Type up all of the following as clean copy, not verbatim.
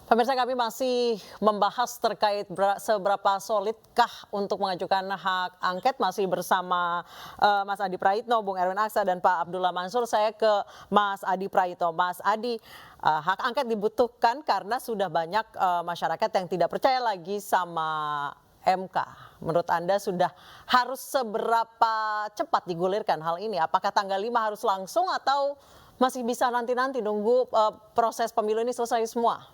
Pemirsa, kami masih membahas terkait seberapa solidkah untuk mengajukan hak angket, masih bersama Mas Adi Praitno, Bung Erwin Aksa, dan Pak Abdullah Mansur. Saya ke Mas Adi Praitno. Mas Adi, hak angket dibutuhkan karena sudah banyak masyarakat yang tidak percaya lagi sama MK. Menurut Anda sudah harus seberapa cepat digulirkan hal ini? Apakah tanggal 5 harus langsung atau masih bisa nanti-nanti nunggu proses pemilu ini selesai semua?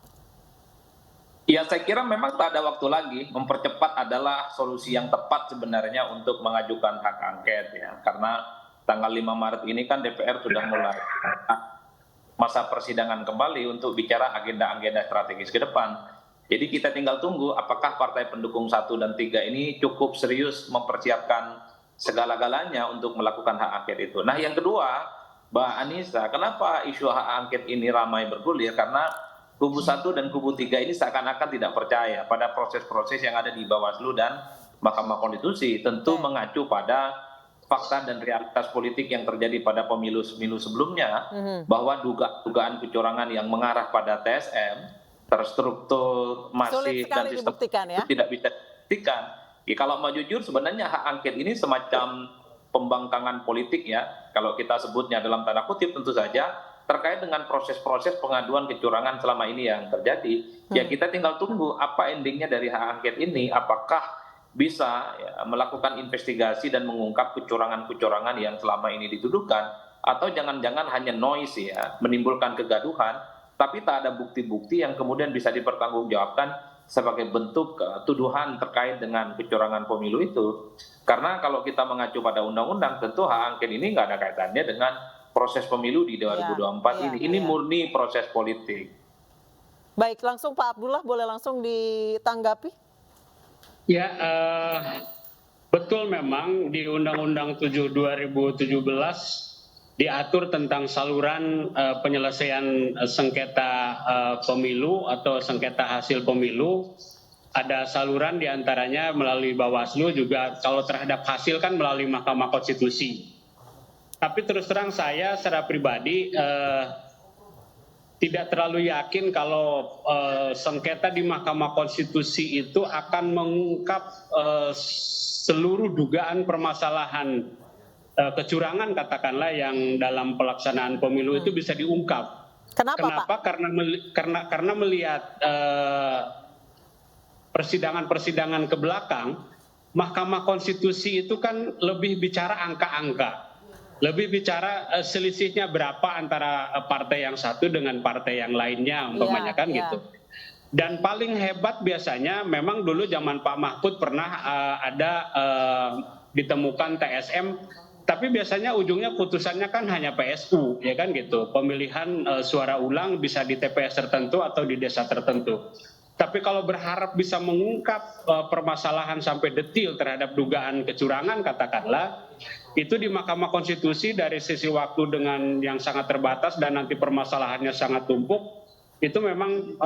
Ya, saya kira memang tak ada waktu lagi. Mempercepat adalah solusi yang tepat sebenarnya untuk mengajukan hak angket ya. Karena tanggal 5 Maret ini kan DPR sudah mulai masa persidangan kembali untuk bicara agenda-agenda strategis ke depan. Jadi kita tinggal tunggu apakah partai pendukung 1 dan 3 ini cukup serius mempersiapkan segala-galanya untuk melakukan hak angket itu. Nah, yang kedua, Mbak Anissa, kenapa isu hak angket ini ramai bergulir? Karena kubu 1 dan kubu 3 ini seakan-akan tidak percaya pada proses-proses yang ada di Bawaslu dan Mahkamah Konstitusi, tentu mengacu pada fakta dan realitas politik yang terjadi pada pemilu-pemilu sebelumnya, bahwa dugaan kecurangan yang mengarah pada TSM, terstruktur, masif, dan sistem itu tidak bisa dibuktikan. Ya, kalau mau jujur sebenarnya hak angket ini semacam pembangkangan politik ya, kalau kita sebutnya dalam tanda kutip tentu saja, terkait dengan proses-proses pengaduan kecurangan selama ini yang terjadi. Ya kita tinggal tunggu apa endingnya dari hak angket ini, apakah bisa ya, melakukan investigasi dan mengungkap kecurangan-kecurangan yang selama ini dituduhkan, atau jangan-jangan hanya noise ya, menimbulkan kegaduhan, tapi tak ada bukti-bukti yang kemudian bisa dipertanggungjawabkan sebagai bentuk tuduhan terkait dengan kecurangan pemilu itu. Karena kalau kita mengacu pada undang-undang, tentu hak angket ini nggak ada kaitannya dengan proses pemilu di 2024 ini murni proses politik. Baik, langsung Pak Abdullah boleh langsung ditanggapi? Ya, betul memang di Undang-Undang 7 2017 diatur tentang saluran penyelesaian sengketa pemilu atau sengketa hasil pemilu. Ada saluran diantaranya melalui Bawaslu, juga kalau terhadap hasil kan melalui Mahkamah Konstitusi. Tapi terus terang saya secara pribadi tidak terlalu yakin kalau sengketa di Mahkamah Konstitusi itu akan mengungkap seluruh dugaan permasalahan kecurangan katakanlah yang dalam pelaksanaan pemilu itu bisa diungkap. Kenapa Pak? Karena melihat persidangan-persidangan ke belakang, Mahkamah Konstitusi itu kan lebih bicara angka-angka. Lebih bicara selisihnya berapa antara partai yang satu dengan partai yang lainnya, umpamanya kan gitu. Dan paling hebat biasanya memang dulu zaman Pak Mahfud pernah ada ditemukan TSM, tapi biasanya ujungnya putusannya kan hanya PSU, ya kan gitu. Pemilihan suara ulang bisa di TPS tertentu atau di desa tertentu. Tapi kalau berharap bisa mengungkap permasalahan sampai detil terhadap dugaan kecurangan katakanlah, itu di Mahkamah Konstitusi dari sisi waktu dengan yang sangat terbatas dan nanti permasalahannya sangat tumpuk, itu memang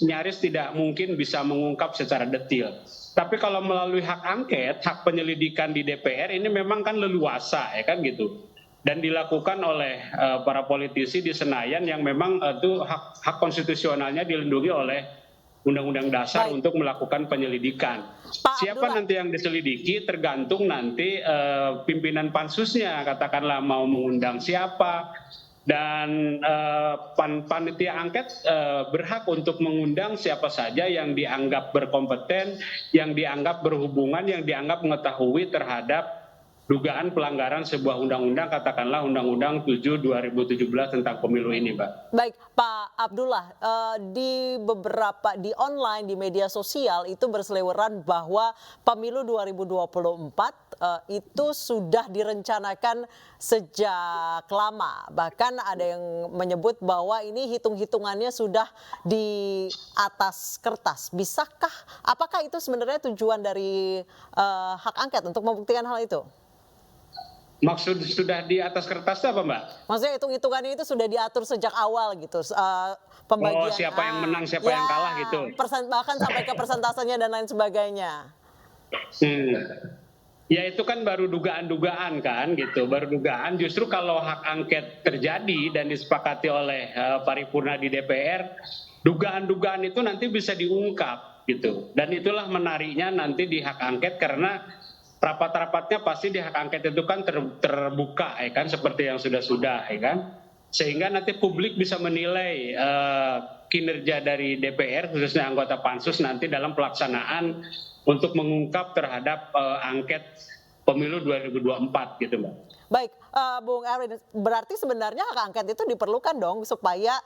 nyaris tidak mungkin bisa mengungkap secara detil. Tapi kalau melalui hak angket, hak penyelidikan di DPR ini memang kan leluasa ya kan gitu. Dan dilakukan oleh para politisi di Senayan yang memang itu hak konstitusionalnya dilindungi oleh Undang-Undang Dasar untuk melakukan penyelidikan. Siapa nanti yang diselidiki tergantung nanti pimpinan pansusnya, katakanlah mau mengundang siapa, dan panitia angket berhak untuk mengundang siapa saja yang dianggap berkompeten, yang dianggap berhubungan, yang dianggap mengetahui terhadap dugaan pelanggaran sebuah undang-undang, katakanlah Undang-Undang 7 2017 tentang pemilu ini, Mbak. Baik, Pak Abdullah, di online, di media sosial itu berseliweran bahwa pemilu 2024 itu sudah direncanakan sejak lama. Bahkan ada yang menyebut bahwa ini hitung-hitungannya sudah di atas kertas. Bisakah, apakah itu sebenarnya tujuan dari hak angket untuk membuktikan hal itu? Maksud sudah di atas kertas itu apa, Mbak? Maksudnya hitung-hitungannya itu sudah diatur sejak awal gitu, pembagian. Siapa yang menang, siapa yang kalah gitu. Bahkan sampai ke persentasenya dan lain sebagainya. Ya itu kan baru dugaan-dugaan kan gitu, baru dugaan. Justru kalau hak angket terjadi dan disepakati oleh paripurna di DPR, dugaan-dugaan itu nanti bisa diungkap gitu. Dan itulah menariknya nanti di hak angket, karena rapat-rapatnya pasti di hak angket itu kan terbuka ya kan, seperti yang sudah-sudah ya kan, sehingga nanti publik bisa menilai kinerja dari DPR khususnya anggota pansus nanti dalam pelaksanaan untuk mengungkap terhadap angket pemilu 2024 gitu Mbak. Baik, Bung Erwin, berarti sebenarnya hak angket itu diperlukan dong supaya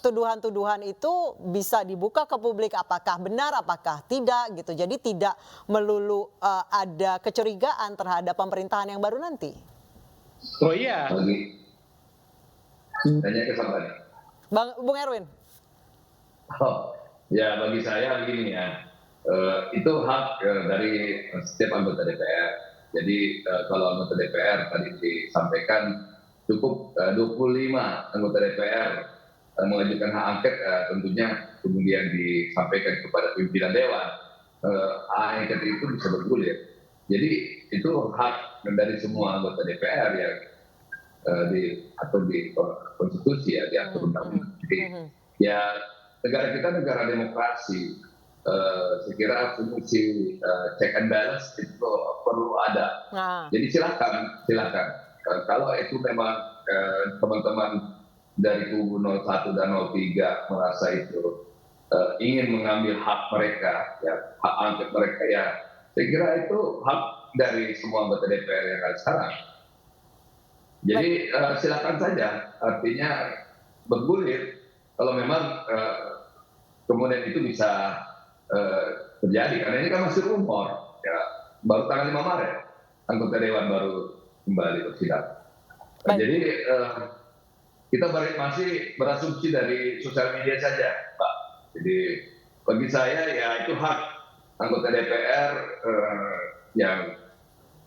tuduhan-tuduhan itu bisa dibuka ke publik, apakah benar, apakah tidak gitu. Jadi tidak melulu ada kecurigaan terhadap pemerintahan yang baru nanti. Oh iya. Tanya ke siapa nih? Bung Erwin. Oh, ya bagi saya begini ya, itu hak dari setiap anggota DPR. Jadi kalau anggota DPR tadi disampaikan cukup 25 anggota DPR mengajukan hak angket, tentunya kemudian disampaikan kepada pimpinan dewan, hak angket itu bisa bergulir. Jadi itu hak dari semua anggota DPR yang diatur di konstitusi ya, diatur undang-undang. Jadi ya negara kita negara demokrasi. Saya kira fungsi check and balance itu perlu ada. Jadi silakan. Kalau itu memang teman-teman dari kubu 01 dan 03 merasa itu ingin mengambil hak mereka, ya hak angket mereka, ya saya kira itu hak dari semua anggota DPR yang ada sekarang. Jadi silakan saja, artinya bergulir kalau memang kemudian itu bisa terjadi, karena ini kan masih rumor ya, baru tanggal 5 Maret anggota dewan baru kembali bersidang. Jadi kita masih berasumsi dari sosial media saja, Pak. Jadi bagi saya ya itu hak anggota DPR yang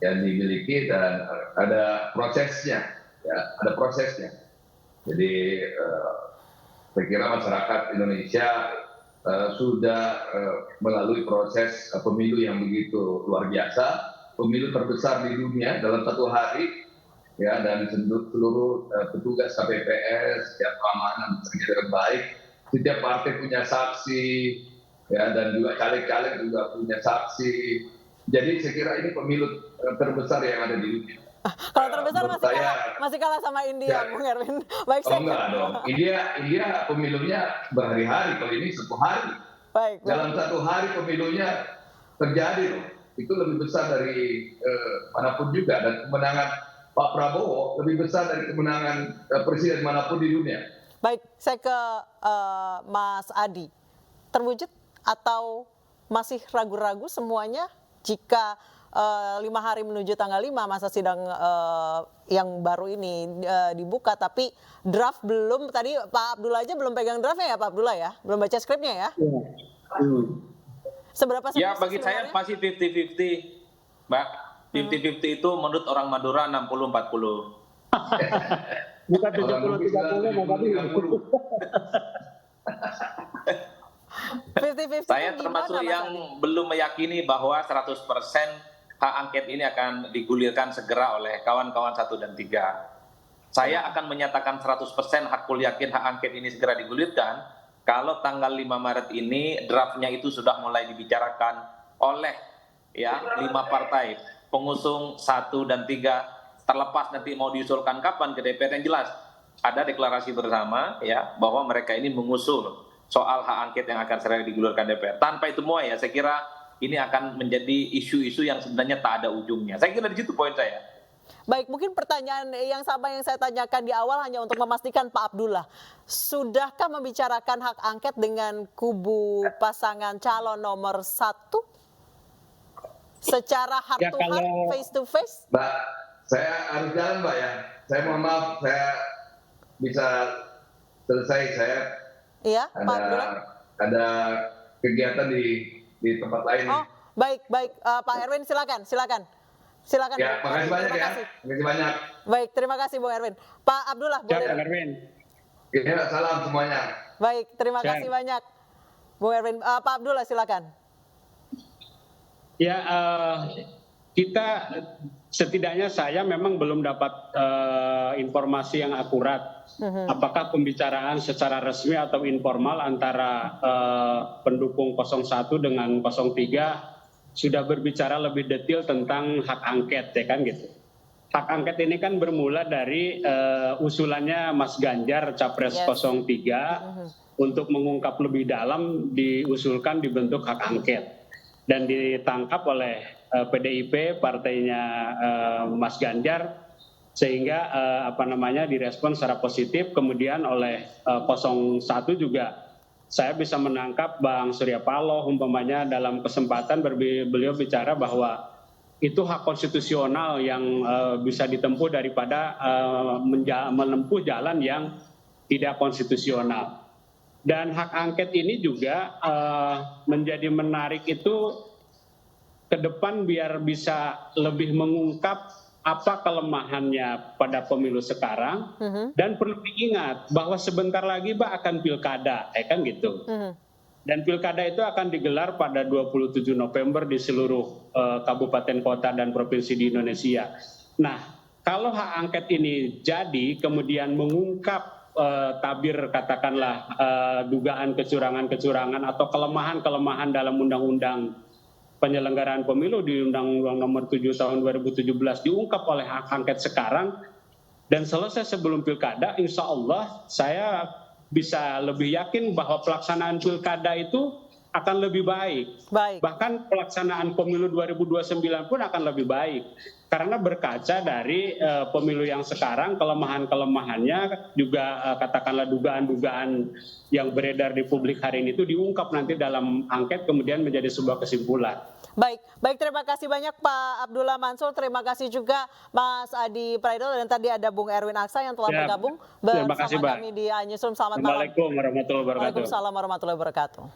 dimiliki dan ada prosesnya, ya ada prosesnya. Jadi saya kira masyarakat Indonesia sudah melalui proses pemilu yang begitu luar biasa, pemilu terbesar di dunia dalam satu hari, ya, dan seluruh petugas KPPS, setiap keamanan bekerja dengan baik, setiap partai punya saksi, ya, dan juga caleg-caleg juga punya saksi. Jadi saya kira ini pemilu terbesar yang ada di dunia. Kalau terbesar masih kalah sama India, ya. Bung Erwin. Baik, enggak dong. India pemilunya berhari-hari, kalau ini satu hari. Baik. Dalam satu hari pemilunya terjadi loh. Itu lebih besar dari manapun juga, dan kemenangan Pak Prabowo lebih besar dari kemenangan presiden manapun di dunia. Baik, saya ke Mas Adi. Terwujud atau masih ragu-ragu semuanya jika 5 hari menuju tanggal 5 masa sidang yang baru ini dibuka, tapi draft belum, tadi Pak Abdullah aja belum pegang draftnya ya Pak Abdullah ya? Belum baca skripnya ya? Seberapa ya bagi saya masih 50-50, Mbak. 50-50 itu menurut orang Madura 60-40. Bukan 70-30, Mbak. 50-50 saya termasuk yang belum meyakini bahwa 100% hak angket ini akan digulirkan segera oleh kawan-kawan 1 dan 3. Saya akan menyatakan 100% hakul yakin hak angket ini segera digulirkan kalau tanggal 5 Maret ini draftnya itu sudah mulai dibicarakan oleh ya 5 partai pengusung 1 dan 3, terlepas nanti mau diusulkan kapan ke DPR, yang jelas ada deklarasi bersama ya bahwa mereka ini mengusul soal hak angket yang akan segera digulirkan DPR. Tanpa itu semua ya saya kira ini akan menjadi isu-isu yang sebenarnya tak ada ujungnya. Saya kira di situ poin saya. Baik, mungkin pertanyaan yang sama yang saya tanyakan di awal hanya untuk memastikan Pak Abdullah. Sudahkah membicarakan hak angket dengan kubu pasangan calon nomor 1? Secara heart to heart, face to face? Mbak, saya harus jalan Mbak ya. Saya mohon maaf, saya bisa selesai. Saya ada kegiatan di tempat lain. Oh, baik. Pak Erwin, silakan. Ya, makasih banyak ya. Makasih banyak. Baik, terima kasih Bung Erwin. Pak Abdullah, boleh. Pak Erwin. Ya, salam semuanya. Baik, terima kasih banyak. Bung Erwin, Pak Abdullah silakan. Ya, kita setidaknya saya memang belum dapat informasi yang akurat. Apakah pembicaraan secara resmi atau informal antara pendukung 01 dengan 03 sudah berbicara lebih detail tentang hak angket, ya kan gitu. Hak angket ini kan bermula dari usulannya Mas Ganjar Capres 03 untuk mengungkap lebih dalam diusulkan dibentuk hak angket dan ditangkap oleh PDIP partainya Mas Ganjar sehingga direspon secara positif. Kemudian oleh 01 juga saya bisa menangkap Bang Surya Paloh umpamanya dalam kesempatan beliau bicara bahwa itu hak konstitusional yang bisa ditempuh daripada menempuh jalan yang tidak konstitusional. Dan hak angket ini juga menjadi menarik itu ke depan biar bisa lebih mengungkap apa kelemahannya pada pemilu sekarang. Dan perlu diingat bahwa sebentar lagi akan pilkada, kan gitu. Dan pilkada itu akan digelar pada 27 November di seluruh kabupaten kota dan provinsi di Indonesia. Nah, kalau hak angket ini jadi kemudian mengungkap tabir katakanlah dugaan kecurangan-kecurangan atau kelemahan-kelemahan dalam undang-undang penyelenggaraan pemilu di Undang-Undang Nomor 7 Tahun 2017 diungkap oleh hak angket sekarang dan selesai sebelum pilkada, insya Allah saya bisa lebih yakin bahwa pelaksanaan pilkada itu akan lebih baik. Bahkan pelaksanaan pemilu 2029 pun akan lebih baik. Karena berkaca dari pemilu yang sekarang, kelemahan-kelemahannya juga katakanlah dugaan-dugaan yang beredar di publik hari ini itu diungkap nanti dalam angket kemudian menjadi sebuah kesimpulan. Baik, terima kasih banyak Pak Abdullah Mansur, terima kasih juga Mas Adi Praitno dan tadi ada Bung Erwin Aksa yang telah bergabung bersama kami di Newsroom. Selamat malam. Assalamualaikum warahmatullahi wabarakatuh. Waalaikumsalam warahmatullahi wabarakatuh.